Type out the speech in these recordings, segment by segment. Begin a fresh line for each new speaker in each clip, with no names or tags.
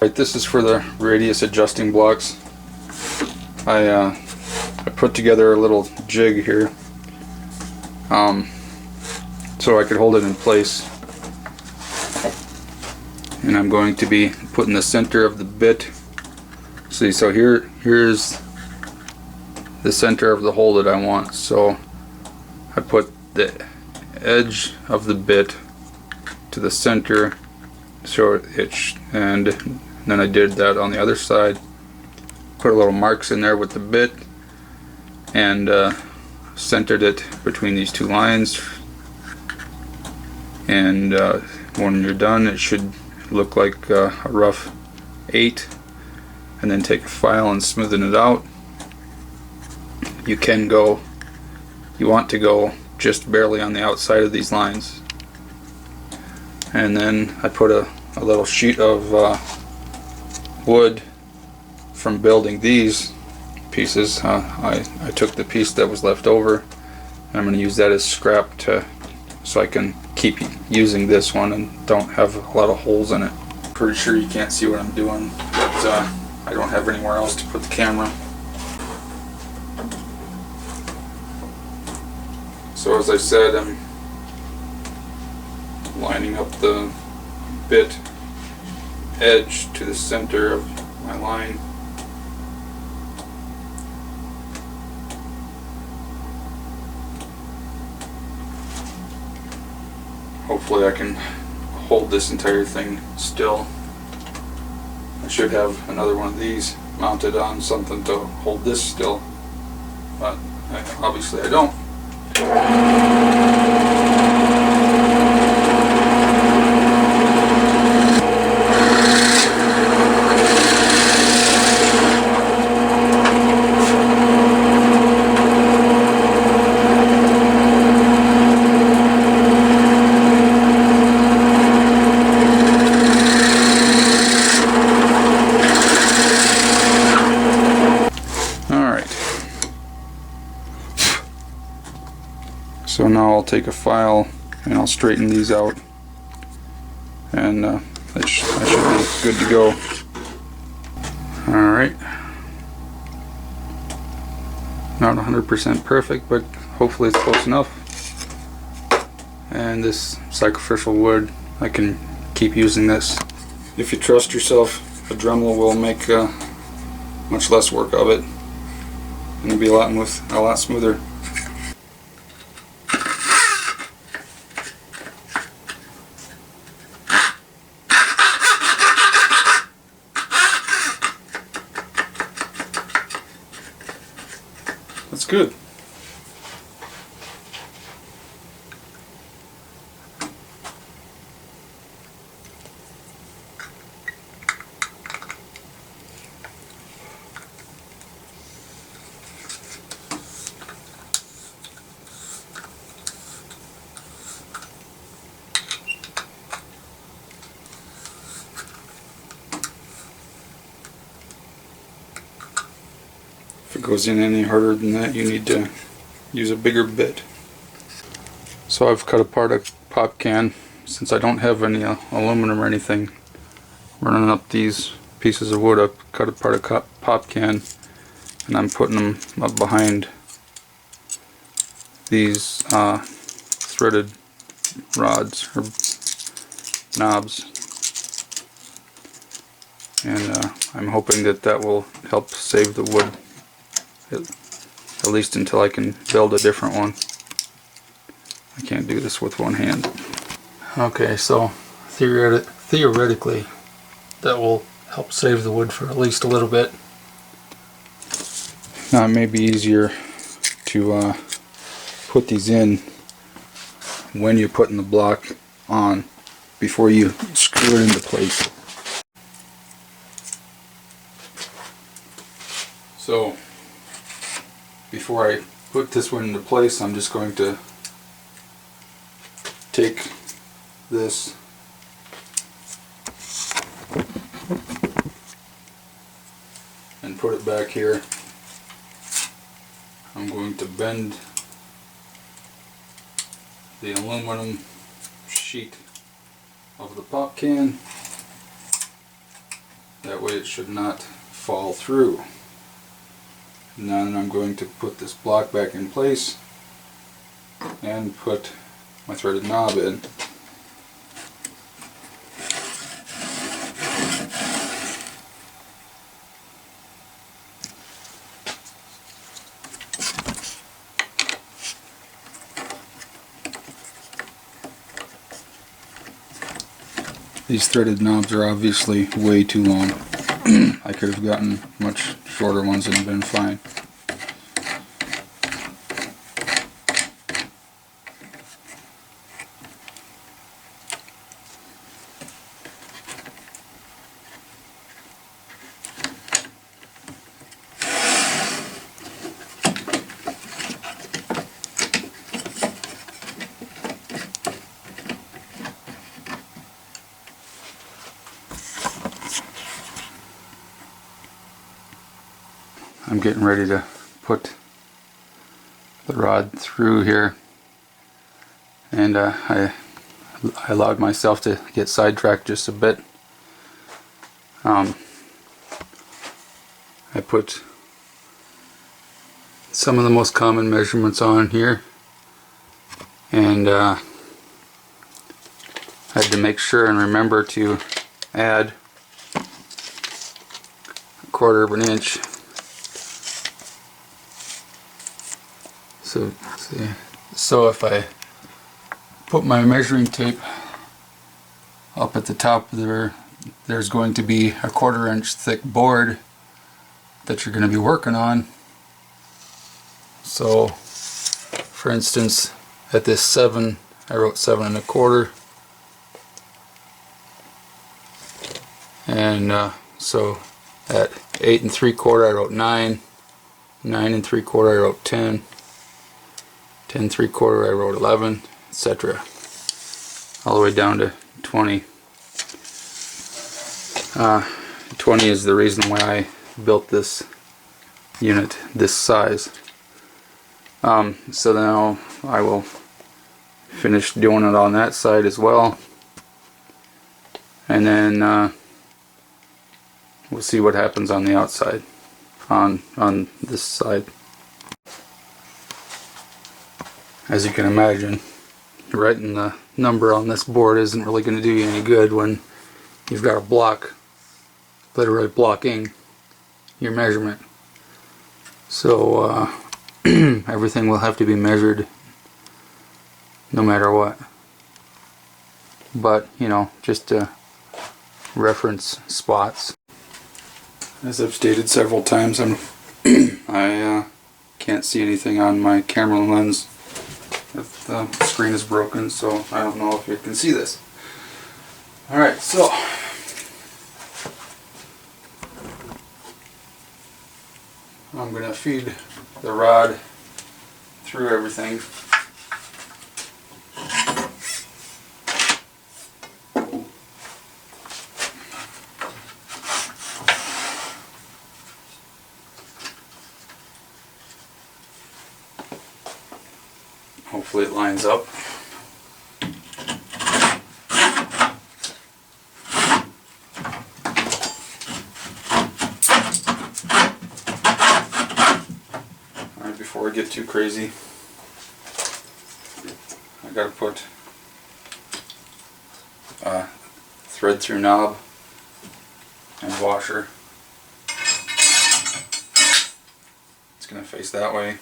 Right, this is for the radius adjusting blocks. I put together a little jig here so I could hold it in place, and I'm going to be putting the center of the bit. See, so here's the center of the hole that I want, so I put the edge of the bit to the center, so and then I did that on the other side. Put a little marks in there with the bit and centered it between these two lines, and when you're done it should look like a rough 8, and then take a file and smoothen it out. You want to go just barely on the outside of these lines, and then I put a little sheet of wood from building these pieces. I took the piece that was left over, and I'm going to use that as scrap so I can keep using this one and don't have a lot of holes in it. Pretty sure you can't see what I'm doing, but I don't have anywhere else to put the camera. So as I said, I'm lining up the bit edge to the center of my line. Hopefully I can hold this entire thing still. I should have another one of these mounted on something to hold this still, but obviously I don't. So now I'll take a file and I'll straighten these out, and I should be good to go. Alright. Not 100% perfect, but hopefully it's close enough. And this sacrificial wood, I can keep using this. If you trust yourself, a Dremel will make much less work of it, and it'll be a lot smoother. That's good. If it goes in any harder than that, you need to use a bigger bit. So I've cut apart a pop can. Since I don't have any aluminum or anything, running up these pieces of wood, I've cut apart a pop can, and I'm putting them up behind these threaded rods or knobs, and I'm hoping that will help save the wood, at least until I can build a different one. I can't do this with one hand. Okay, so theoretically that will help save the wood for at least a little bit. Now it may be easier to put these in when you're putting the block on before you screw it into place. So before I put this one into place, I'm just going to take this and put it back here. I'm going to bend the aluminum sheet of the pop can That way it should not fall through. And then I'm going to put this block back in place and put my threaded knob in. These threaded knobs are obviously way too long. I could have gotten much shorter ones and been fine. I'm getting ready to put the rod through here, and I allowed myself to get sidetracked just a bit. I put some of the most common measurements on here, and I had to make sure and remember to add a 1/4 of an inch. So if I put my measuring tape up at the top there, there's going to be a 1/4 inch thick board that you're going to be working on. So for instance, at this 7, I wrote 7 1/4, and so at 8 3/4 I wrote 9, 9 3/4 I wrote 10, 10 3/4 I wrote 11, etc. all the way down to 20. 20 is the reason why I built this unit this size. So now I will finish doing it on that side as well, and then we'll see what happens on the outside on this side. As you can imagine, writing the number on this board isn't really going to do you any good when you've got a block literally blocking your measurement. So everything will have to be measured no matter what. But, you know, just to reference spots. As I've stated several times, I can't see anything on my camera lens if the screen is broken, so I don't know if you can see this. Alright, so I'm going to feed the rod through everything. Hopefully it lines up. Alright, before I get too crazy, I gotta put a thread through knob and washer. It's gonna face that way.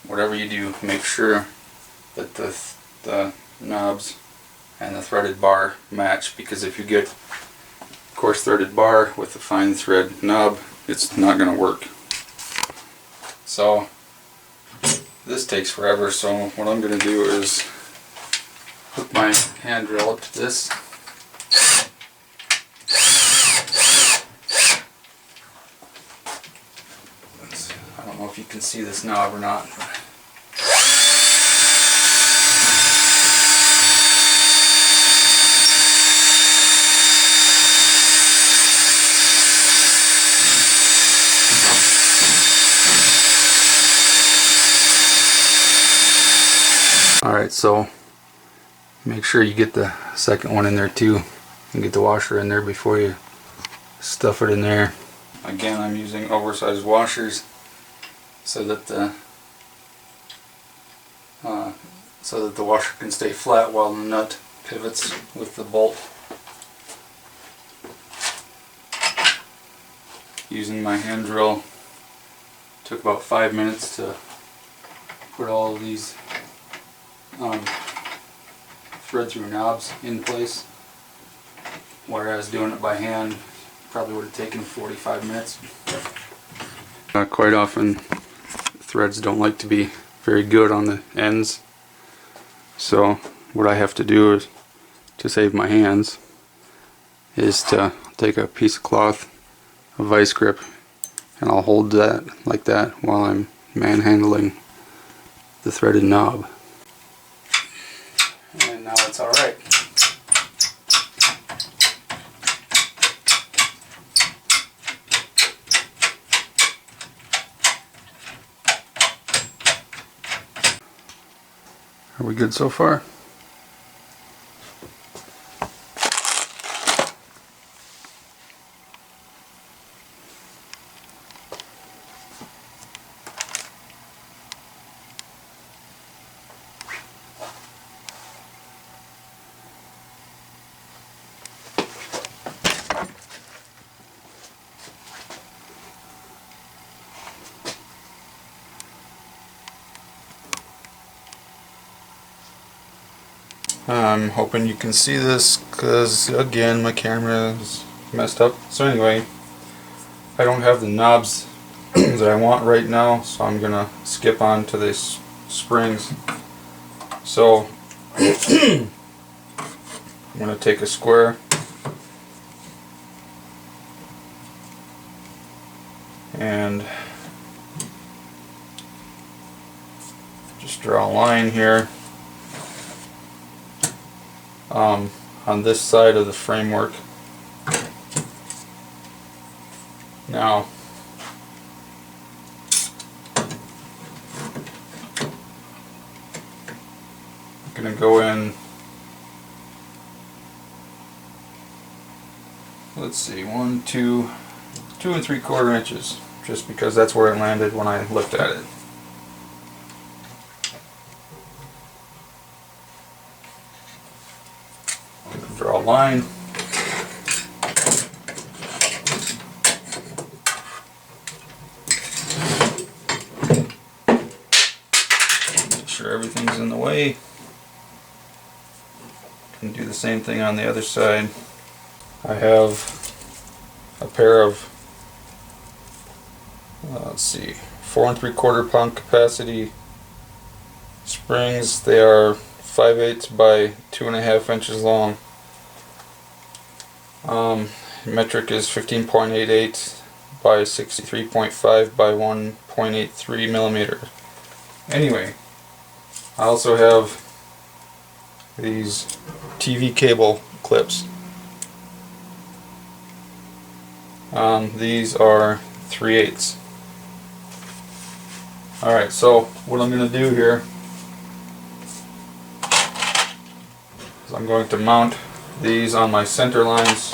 Whatever you do, make sure that the knobs and the threaded bar match, because if you get coarse threaded bar with a fine thread knob, it's not going to work. So this takes forever, so what I'm going to do is hook my hand drill up to this. I don't know if you can see this knob or not. Alright, so make sure you get the second one in there too, and get the washer in there before you stuff it in there. Again, I'm using oversized washers so that the washer can stay flat while the nut pivots with the bolt. Using my hand drill, took about 5 minutes to put all of these thread through knobs in place, whereas doing it by hand probably would have taken 45 minutes. Quite often threads don't like to be very good on the ends, so what I have to do is, to save my hands, is to take a piece of cloth, a vice grip, and I'll hold that like that while I'm manhandling the threaded knob. And now it's alright. Are we good so far? I'm hoping you can see this because, again, my camera is messed up. So anyway, I don't have the knobs that I want right now, so I'm gonna skip on to these springs. So I'm gonna take a square and just draw a line here on this side of the framework. Now I'm going to go in, let's see, 1, 2, 2 3/4 inches, just because that's where it landed when I looked at it. Draw a line. Make sure everything's in the way. And do the same thing on the other side. I have a pair of, let's see, 4 3/4 pound capacity springs. They are 5/8 by 2.5 inches long. Metric is 15.88 by 63.5 by 1.83 millimeters. Anyway, I also have these TV cable clips. These are 3/8. Alright, so what I'm going to do here is I'm going to mount these on my center lines.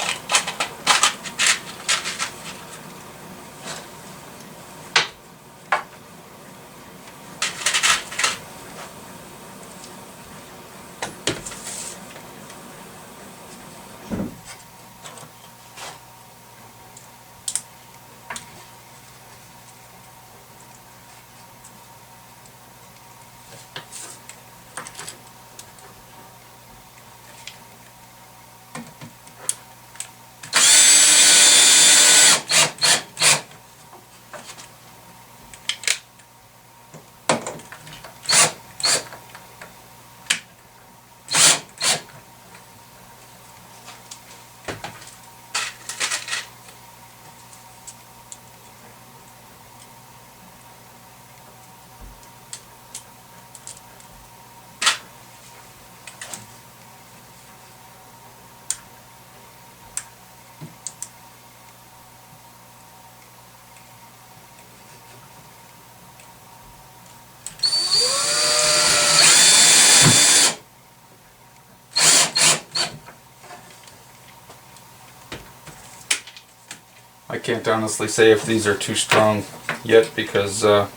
can't honestly say if these are too strong yet because I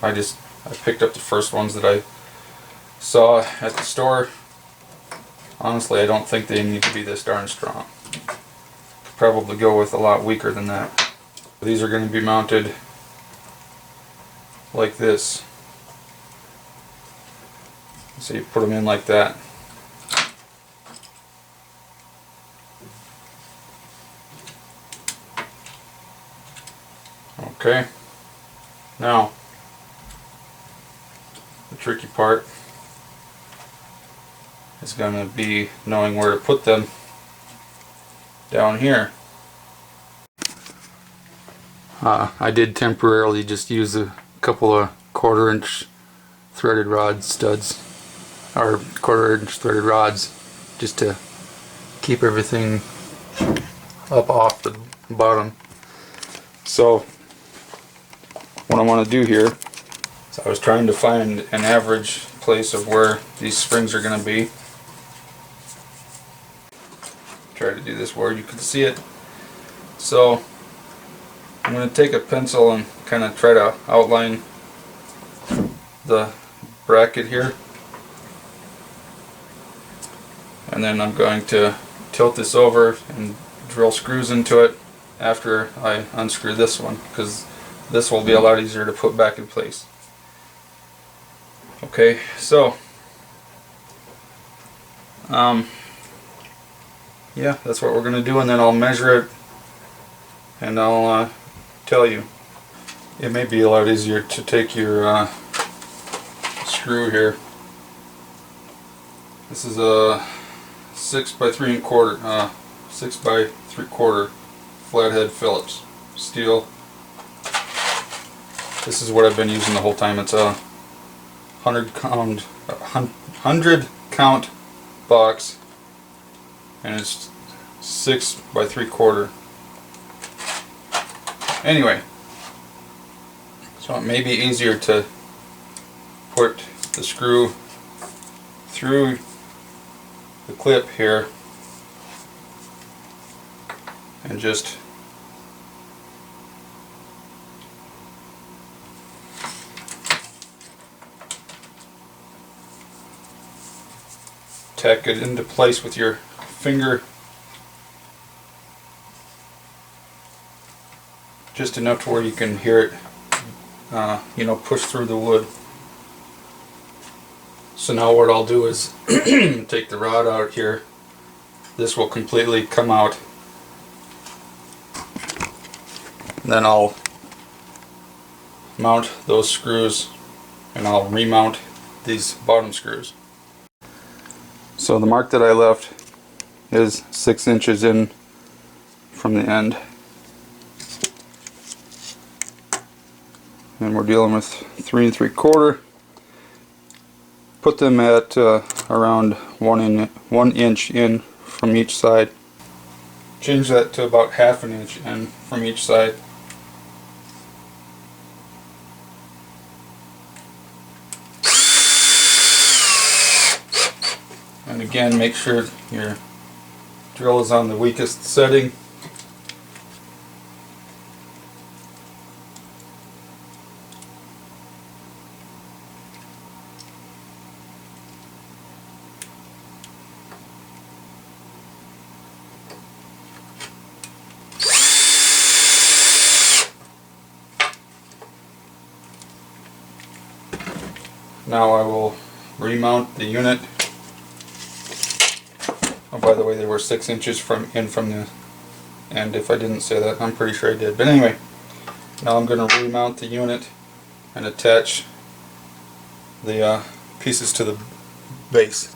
picked up the first ones that I saw at the store. Honestly, I don't think they need to be this darn strong. Could probably go with a lot weaker than that. These are going to be mounted like this. So you put them in like that. Okay. Now, the tricky part is going to be knowing where to put them down here. I did temporarily just use a couple of 1/4 inch threaded rod studs, or 1/4 inch threaded rods, just to keep everything up off the bottom. So what I want to do here is I was trying to find an average place of where these springs are going to be. Try to do this where you can see it. So I'm going to take a pencil and kind of try to outline the bracket here, and then I'm going to tilt this over and drill screws into it after I unscrew this one, because this will be a lot easier to put back in place. Okay, so yeah, that's what we're going to do, and then I'll measure it and I'll tell you. It may be a lot easier to take your screw here. This is a 6 by 3 1/4, 6 by 3/4 flathead Phillips steel. This is what I've been using the whole time. It's a 100 count box, and it's 6 by 3/4. Anyway, so it may be easier to put the screw through the clip here and just tack it into place with your finger, just enough to where you can hear it push through the wood. So now what I'll do is take the rod out here. This will completely come out. And then I'll mount those screws, and I'll remount these bottom screws. So the mark that I left is 6 inches in from the end. And we're dealing with 3 3/4. Put them at around 1 inch in from each side. Change that to about 1/2 inch in from each side. And again, make sure your drill is on the weakest setting. Now I will remount the unit. Oh, by the way, they were 6 inches from the end. If I didn't say that, I'm pretty sure I did. But anyway, now I'm going to remount the unit and attach the pieces to the base.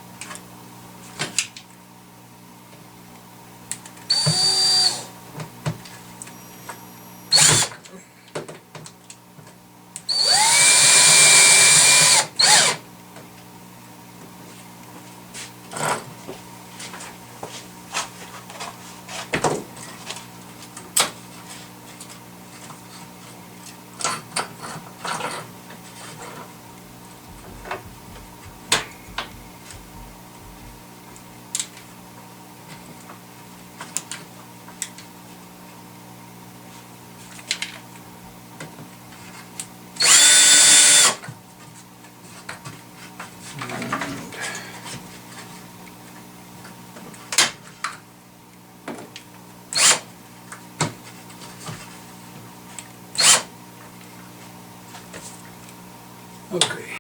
Okay.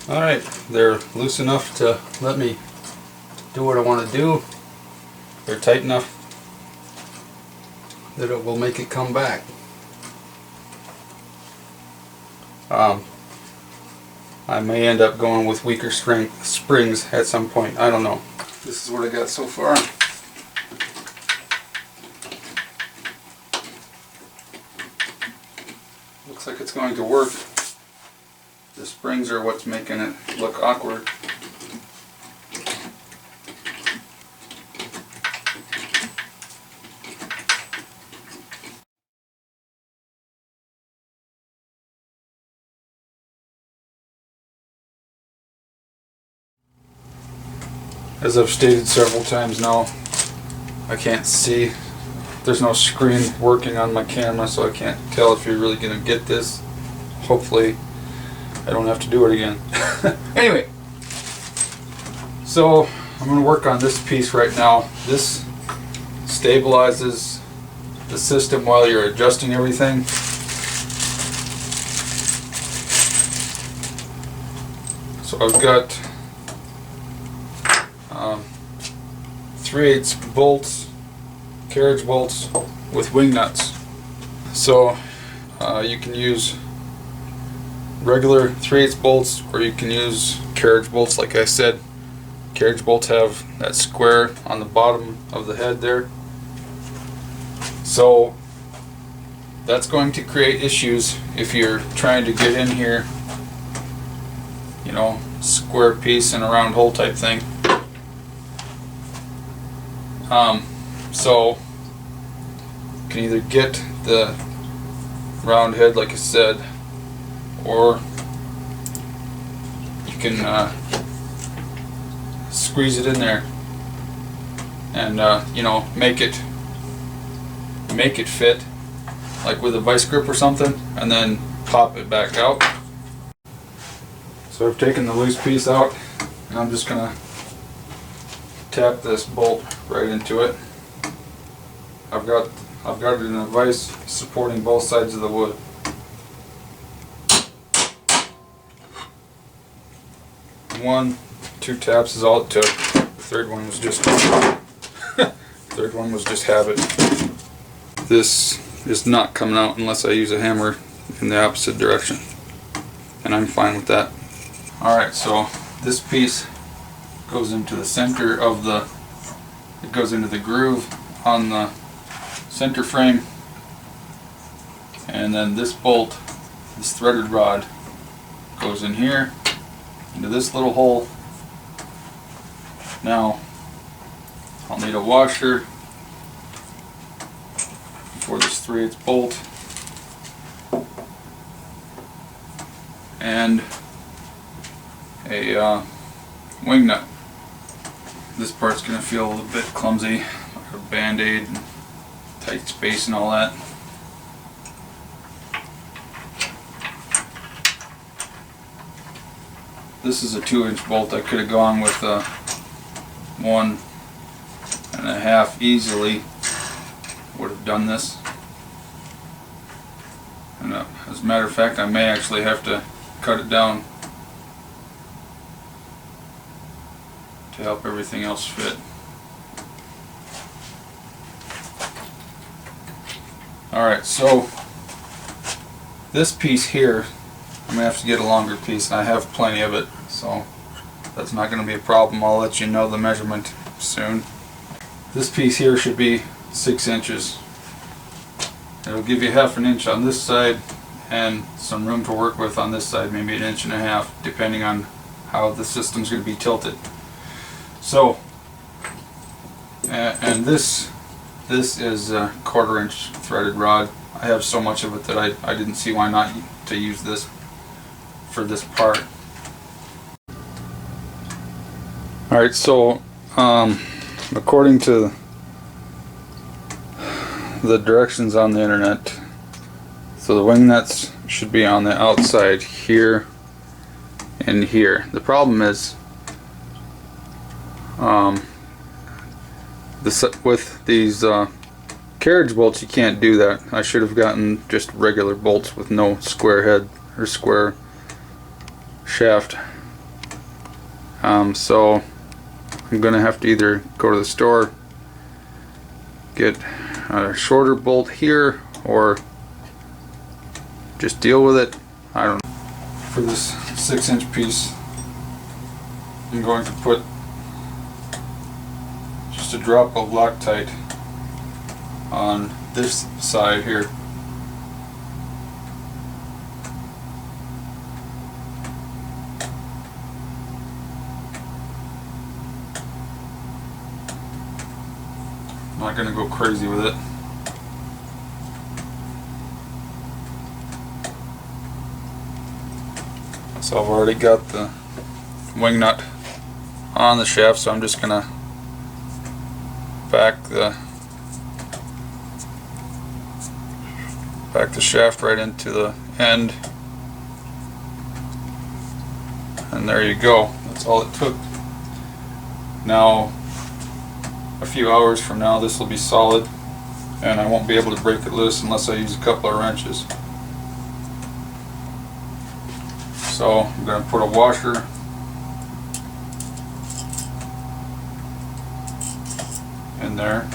Alright, they're loose enough to let me do what I want to do. They're tight enough that it will make it come back. I may end up going with weaker springs at some point. I don't know. This is what I got so far. Looks like it's going to work. The springs are what's making it look awkward. As I've stated several times now, I can't see. There's no screen working on my camera, so I can't tell if you're really going to get this. Hopefully I don't have to do it again. Anyway, so I'm going to work on this piece right now. This stabilizes the system while you're adjusting everything. So I've got 3/8 bolts, carriage bolts with wing nuts. So you can use regular 3/8 bolts, or you can use carriage bolts. Like I said, carriage bolts have that square on the bottom of the head there. So that's going to create issues if you're trying to get in here, you know, square piece and a round hole type thing. So you can either get the round head like I said, or you can squeeze it in there and you know, make it fit like with a vice grip or something, and then pop it back out. So I've taken the loose piece out, and I'm just gonna tap this bolt right into it. I've got it in a vise supporting both sides of the wood. Two taps is all it took. The third one was just habit. This is not coming out unless I use a hammer in the opposite direction, and I'm fine with that. Alright, so this piece goes into the center of it goes into the groove on the center frame, and then this bolt, this threaded rod, goes in here into this little hole. Now I'll need a washer for this 3/8 bolt and a wing nut. This part's going to feel a little bit clumsy, like a band-aid, and tight space and all that. This is a 2-inch bolt. I could have gone with a 1.5 easily. Would have done this. And as a matter of fact, I may actually have to cut it down to help everything else fit. Alright, so this piece here, I'm going to have to get a longer piece, and I have plenty of it, so that's not going to be a problem. I'll let you know the measurement soon. This piece here should be 6 inches. It'll give you 1/2 inch on this side and some room to work with on this side, maybe 1.5 inches, depending on how the system's going to be tilted. So, and this is a 1/4 inch threaded rod. I have so much of it that I didn't see why not to use this for this part. Alright, so according to the directions on the internet, so the wing nuts should be on the outside here and here. The problem is with these carriage bolts, you can't do that. I should have gotten just regular bolts with no square head or square shaft. So I'm gonna have to either go to the store, get a shorter bolt here, or just deal with it. I don't know. For this 6-inch piece, I'm going to put just a drop of Loctite on this side here. I'm not going to go crazy with it. So I've already got the wing nut on the shaft, so I'm just going to back the shaft right into the end, and there you go. That's all it took. Now a few hours from now this will be solid, and I won't be able to break it loose unless I use a couple of wrenches. So I'm going to put a washer in there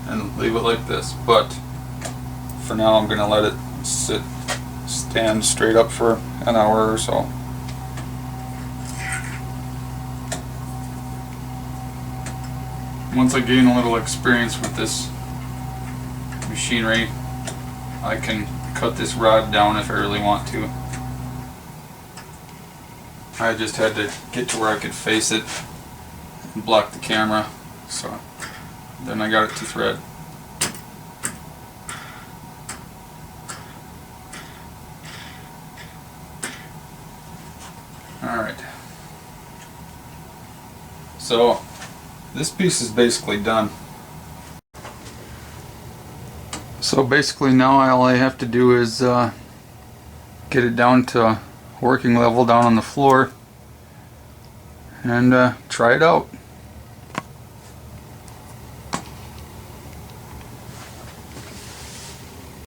and leave it like this, but for now I'm going to let it stand straight up for an hour or so. Once I gain a little experience with this machinery, I can cut this rod down if I really want to. I just had to get to where I could face it and block the camera, so then I got it to thread. Alright, so this piece is basically done. So basically now all I have to do is get it down to working level down on the floor and try it out.